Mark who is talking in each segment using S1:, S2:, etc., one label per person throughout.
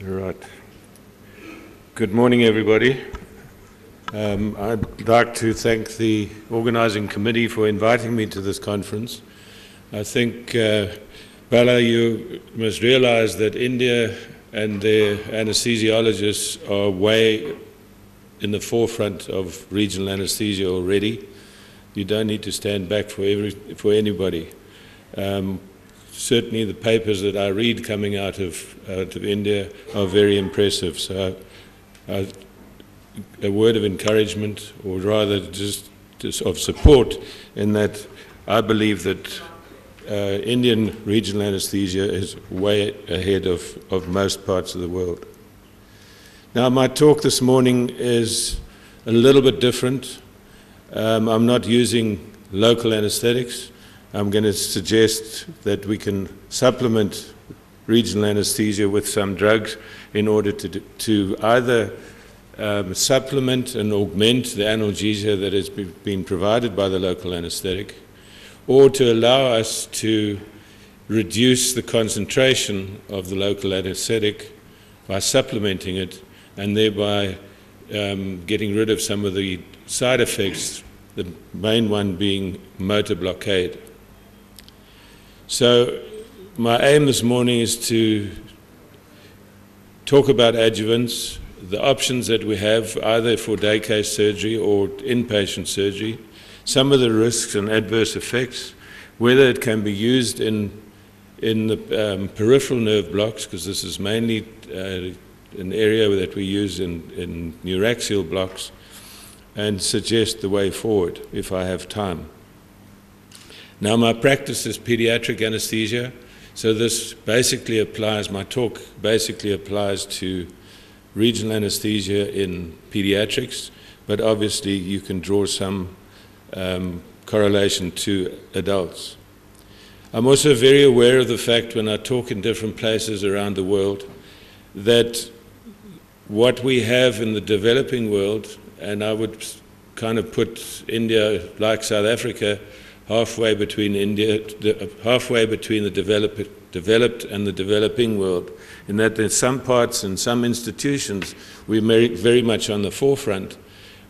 S1: Right. Good morning, everybody. I'd like to thank the organizing committee for inviting me to this conference. I think, Bala, you must realize that India and their anesthesiologists are way in the forefront of regional anesthesia already. You don't need to stand back for anybody. Certainly the papers that I read coming out of India are very impressive. So a word of encouragement, or rather just of support, in that I believe that Indian regional anesthesia is way ahead of most parts of the world. Now, my talk this morning is a little bit different. I'm not using local anesthetics. I'm going to suggest that we can supplement regional anesthesia with some drugs in order to either supplement and augment the analgesia that has been provided by the local anesthetic, or to allow us to reduce the concentration of the local anesthetic by supplementing it, and thereby getting rid of some of the side effects, the main one being motor blockade. So my aim this morning is to talk about adjuvants, the options that we have either for day case surgery or inpatient surgery, some of the risks and adverse effects, whether it can be used in the peripheral nerve blocks, because this is mainly an area that we use in neuraxial blocks, and suggest the way forward if I have time. Now, my practice is pediatric anesthesia, so this basically applies, my talk basically applies to regional anesthesia in pediatrics, but obviously you can draw some correlation to adults. I'm also very aware of the fact, when I talk in different places around the world, that what we have in the developing world, and I would kind of put India, like South Africa, halfway between the developed and the developing world, in that in some parts and some institutions we're very much on the forefront,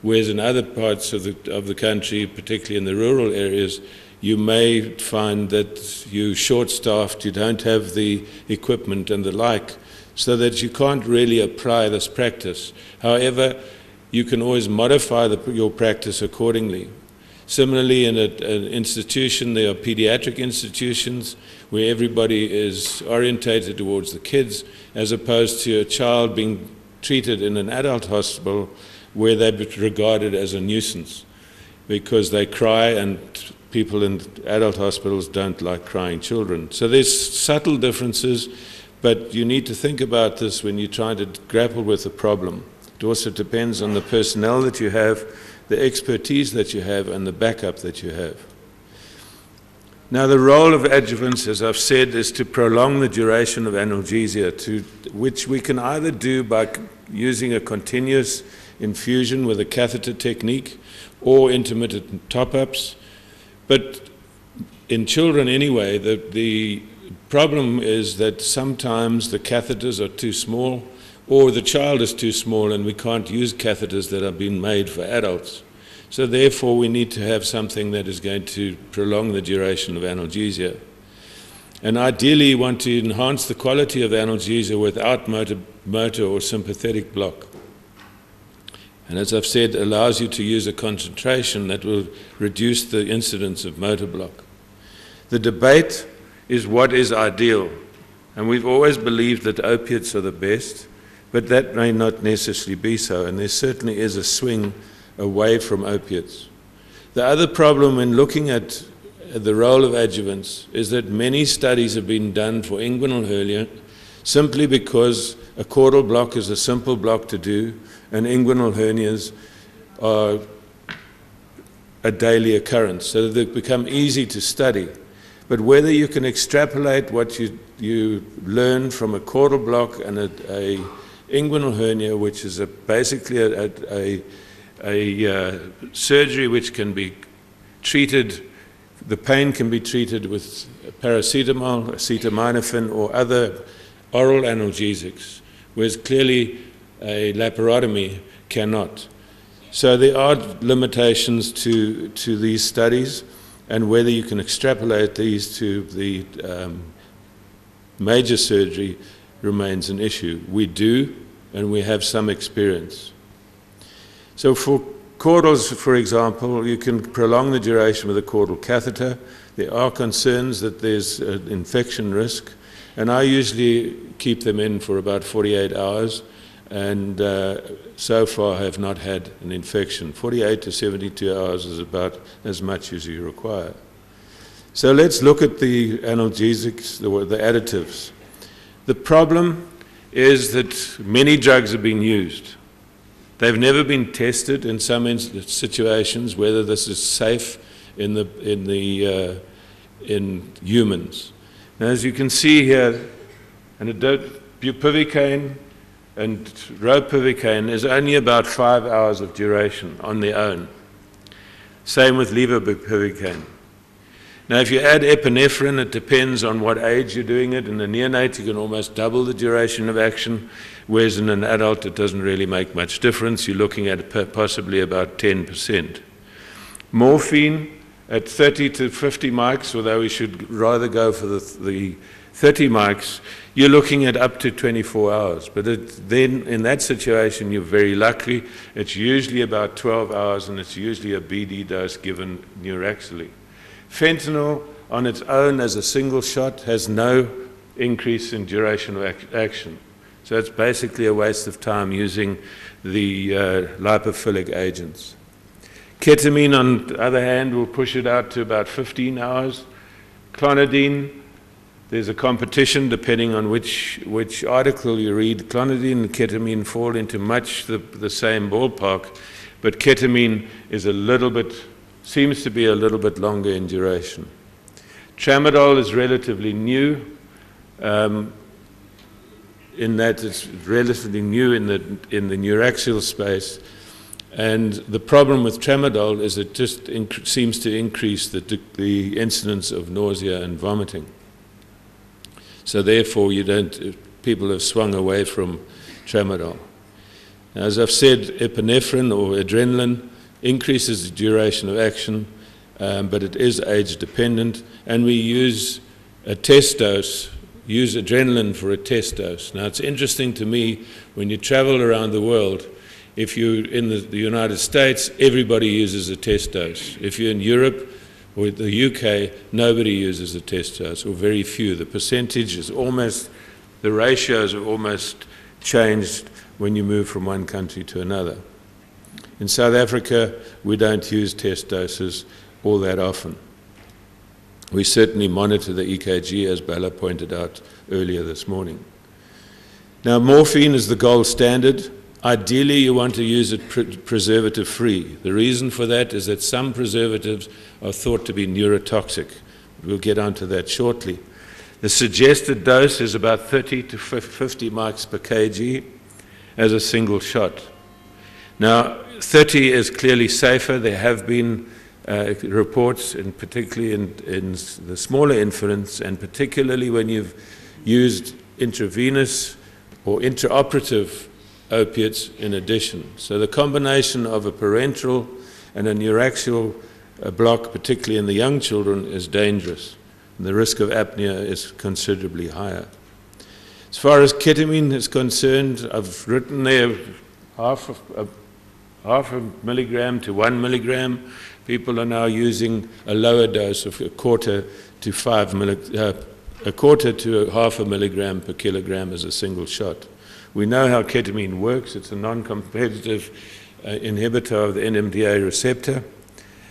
S1: whereas in other parts of the country, particularly in the rural areas, you may find that you're short-staffed, you don't have the equipment and the like, so that you can't really apply this practice. However, you can always modify your practice accordingly. Similarly, in an institution, there are pediatric institutions where everybody is orientated towards the kids, as opposed to a child being treated in an adult hospital where they're regarded as a nuisance because they cry, and people in adult hospitals don't like crying children. So there's subtle differences, but you need to think about this when you're trying to grapple with the problem. It also depends on the personnel that you have, the expertise that you have, and the backup that you have. Now, the role of adjuvants, as I've said, is to prolong the duration of analgesia, which we can either do by using a continuous infusion with a catheter technique or intermittent top-ups. But in children anyway, the problem is that sometimes the catheters are too small, or the child is too small, and we can't use catheters that have been made for adults. So therefore we need to have something that is going to prolong the duration of analgesia. And ideally you want to enhance the quality of analgesia without motor or sympathetic block. And as I've said, allows you to use a concentration that will reduce the incidence of motor block. The debate is what is ideal. And we've always believed that opiates are the best, but that may not necessarily be so, and there certainly is a swing away from opiates. The other problem when looking at the role of adjuvants is that many studies have been done for inguinal hernia simply because a caudal block is a simple block to do, and inguinal hernias are a daily occurrence, so they become easy to study. But whether you can extrapolate what you learn from a caudal block and a inguinal hernia, which is basically a surgery which can be treated, the pain can be treated with paracetamol, acetaminophen, or other oral analgesics, whereas clearly a laparotomy cannot. So there are limitations to these studies, and whether you can extrapolate these to the major surgery remains an issue. We do, and we have some experience. So for caudals, for example, you can prolong the duration with a caudal catheter. There are concerns that there's an infection risk, and I usually keep them in for about 48 hours, and so far have not had an infection. 48 to 72 hours is about as much as you require. So let's look at the analgesics, the additives. The problem is that many drugs have been used. They've never been tested in some situations whether this is safe in humans. Now, as you can see here, bupivacaine and ropivacaine is only about 5 hours of duration on their own. Same with levobupivacaine. Now, if you add epinephrine, it depends on what age you're doing it. In a neonate, you can almost double the duration of action, whereas in an adult, it doesn't really make much difference. You're looking at possibly about 10%. Morphine at 30 to 50 mics, although we should rather go for the 30 mics, you're looking at up to 24 hours. But then in that situation, you're very lucky. It's usually about 12 hours, and it's usually a BD dose given neuraxially. Fentanyl on its own as a single shot has no increase in duration of action. So it's basically a waste of time using the lipophilic agents. Ketamine, on the other hand, will push it out to about 15 hours. Clonidine, there's a competition depending on which article you read. Clonidine and ketamine fall into much the same ballpark, but ketamine is seems to be a little bit longer in duration. Tramadol is relatively new, in that it's relatively new in the neuraxial space, and the problem with tramadol is it just seems to increase the incidence of nausea and vomiting. So therefore, people have swung away from tramadol. Now, as I've said, epinephrine or adrenaline increases the duration of action, but it is age dependent, and we use a test dose, use adrenaline for a test dose. Now, it's interesting to me when you travel around the world, if you're in the United States, everybody uses a test dose. If you're in Europe or the UK, nobody uses a test dose, or very few. The percentage is almost, the ratios are almost changed when you move from one country to another. In South Africa, we don't use test doses all that often. We certainly monitor the EKG, as Bella pointed out earlier this morning. Now, morphine is the gold standard. Ideally, you want to use it preservative-free. The reason for that is that some preservatives are thought to be neurotoxic. We'll get onto that shortly. The suggested dose is about 30 to 50 mics per kg as a single shot. Now, 30 is clearly safer. There have been reports, and particularly in the smaller infants, and particularly when you've used intravenous or intraoperative opiates in addition. So the combination of a parenteral and a neuraxial block, particularly in the young children, is dangerous. And the risk of apnea is considerably higher. As far as ketamine is concerned, I've written there half a milligram to 1 milligram. People are now using a lower dose of a quarter to half a milligram per kilogram as a single shot. We know how ketamine works. It's a non-competitive inhibitor of the NMDA receptor.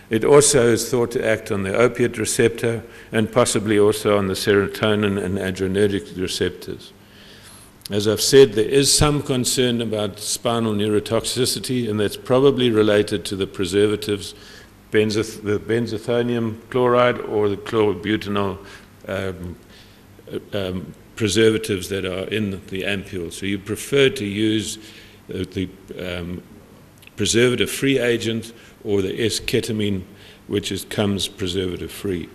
S1: It also is thought to act on the opiate receptor and possibly also on the serotonin and adrenergic receptors. As I've said, there is some concern about spinal neurotoxicity, and that's probably related to the preservatives, the benzethonium chloride or the chlorbutanol preservatives that are in the ampule. So you prefer to use the preservative-free agent or the S-ketamine, which comes preservative-free.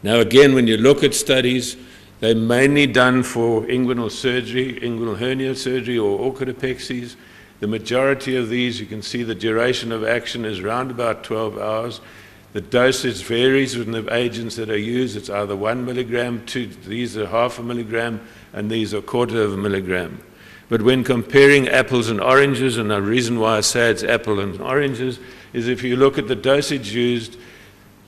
S1: Now again, when you look at studies, They're mainly done for inguinal surgery, inguinal hernia surgery, or orchidopexies. The majority of these, you can see the duration of action is around about 12 hours. The dosage varies with the agents that are used. It's either 1 milligram, these are half a milligram, and these are quarter of a milligram. But when comparing apples and oranges, and the reason why I say it's apple and oranges, is if you look at the dosage used,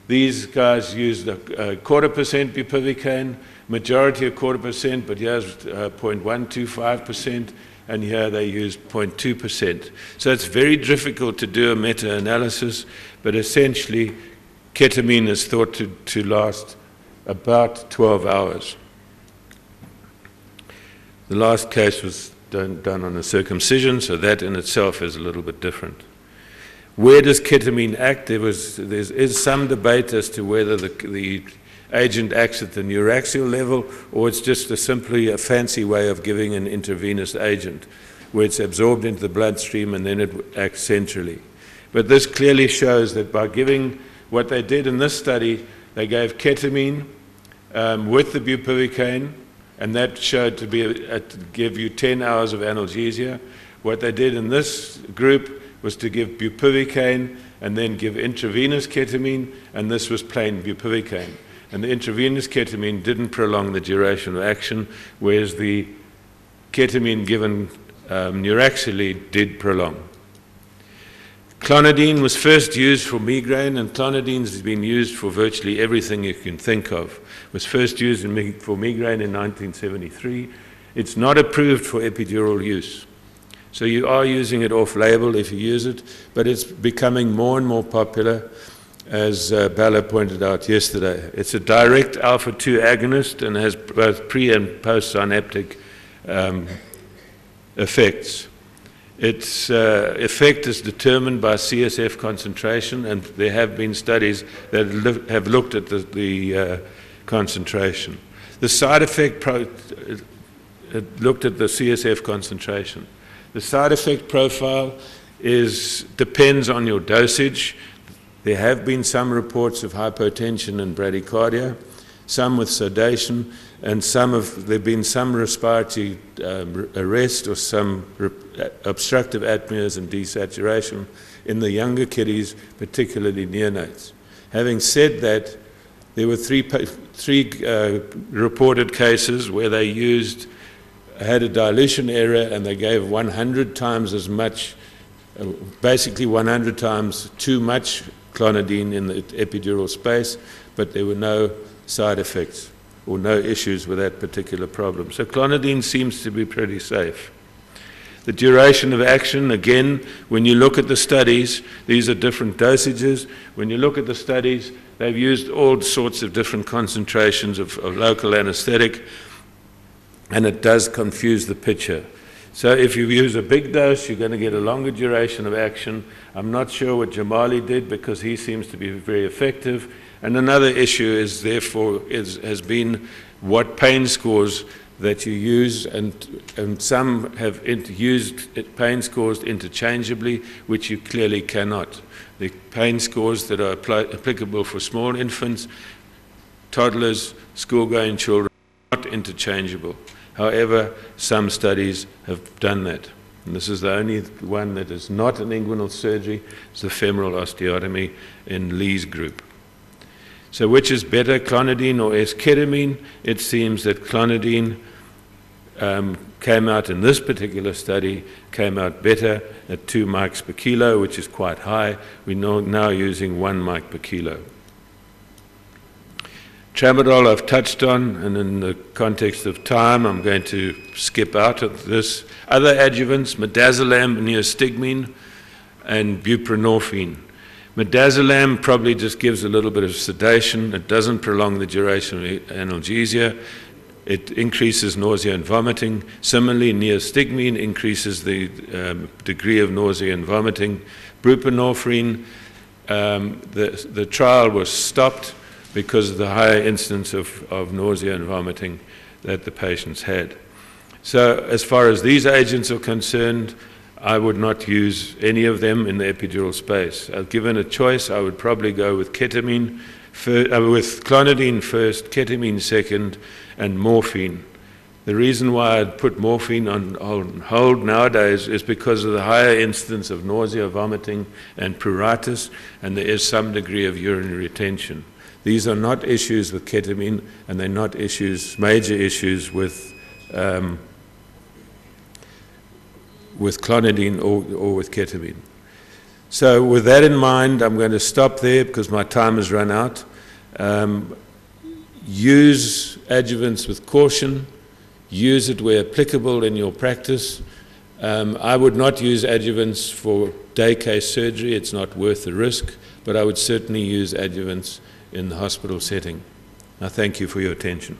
S1: these guys used a 0.25% bupivacaine, majority of 0.25%, but here's 0.125%, and here they used 0.2%. So it's very difficult to do a meta-analysis, but essentially ketamine is thought to last about 12 hours. The last case was done on a circumcision, so that in itself is a little bit different. Where does ketamine act? There is some debate as to whether the agent acts at the neuraxial level, or it's just simply a fancy way of giving an intravenous agent, where it's absorbed into the bloodstream and then it acts centrally. But this clearly shows that by giving what they did in this study, they gave ketamine with the bupivacaine, and that showed to give you 10 hours of analgesia. What they did in this group was to give bupivacaine and then give intravenous ketamine, and this was plain bupivacaine. And the intravenous ketamine didn't prolong the duration of action, whereas the ketamine given neuraxially did prolong. Clonidine was first used for migraine, and clonidine has been used for virtually everything you can think of. It was first used for migraine in 1973. It's not approved for epidural use. So you are using it off-label if you use it, but it's becoming more and more popular, as Bella pointed out yesterday. It's a direct alpha-2 agonist and has both pre- and post-synaptic effects. Its effect is determined by CSF concentration, and there have been studies that have looked at the concentration. The side effect looked at the CSF concentration. The side effect profile depends on your dosage. There have been some reports of hypotension and bradycardia, some with sedation, and there have been some respiratory arrest or some obstructive apneas and desaturation in the younger kiddies, particularly neonates. Having said that, there were three reported cases where they had a dilution error, and they gave 100 times as much, basically 100 times too much clonidine in the epidural space, but there were no side effects or no issues with that particular problem. So clonidine seems to be pretty safe. The duration of action, again, when you look at the studies, these are different dosages. When you look at the studies, they've used all sorts of different concentrations of local anesthetic, and it does confuse the picture. So if you use a big dose, you're going to get a longer duration of action. I'm not sure what Jamali did, because he seems to be very effective. And another issue is, therefore, has been what pain scores that you use, and some have used pain scores interchangeably, which you clearly cannot. The pain scores that are applicable for small infants, toddlers, school-going children, are not interchangeable. However, some studies have done that. And this is the only one that is not an inguinal surgery. It's the femoral osteotomy in Lee's group. So which is better, clonidine or esketamine? It seems that clonidine came out in this particular study, came out better at 2 mics per kilo, which is quite high. We're now using 1 mic per kilo. Tramadol I've touched on, and in the context of time, I'm going to skip out of this. Other adjuvants, midazolam, neostigmine, and buprenorphine. Midazolam probably just gives a little bit of sedation. It doesn't prolong the duration of analgesia. It increases nausea and vomiting. Similarly, neostigmine increases the degree of nausea and vomiting. Buprenorphine, the trial was stopped because of the higher incidence of nausea and vomiting that the patients had. So as far as these agents are concerned, I would not use any of them in the epidural space. Given a choice, I would probably go with ketamine with clonidine first, ketamine second, and morphine. The reason why I'd put morphine on hold nowadays is because of the higher incidence of nausea, vomiting, and pruritus, and there is some degree of urinary retention. These are not issues with ketamine, and they're not major issues with clonidine or with ketamine. So with that in mind, I'm going to stop there because my time has run out. Use adjuvants with caution. Use it where applicable in your practice. I would not use adjuvants for day case surgery. It's not worth the risk, but I would certainly use adjuvants in the hospital setting. I thank you for your attention.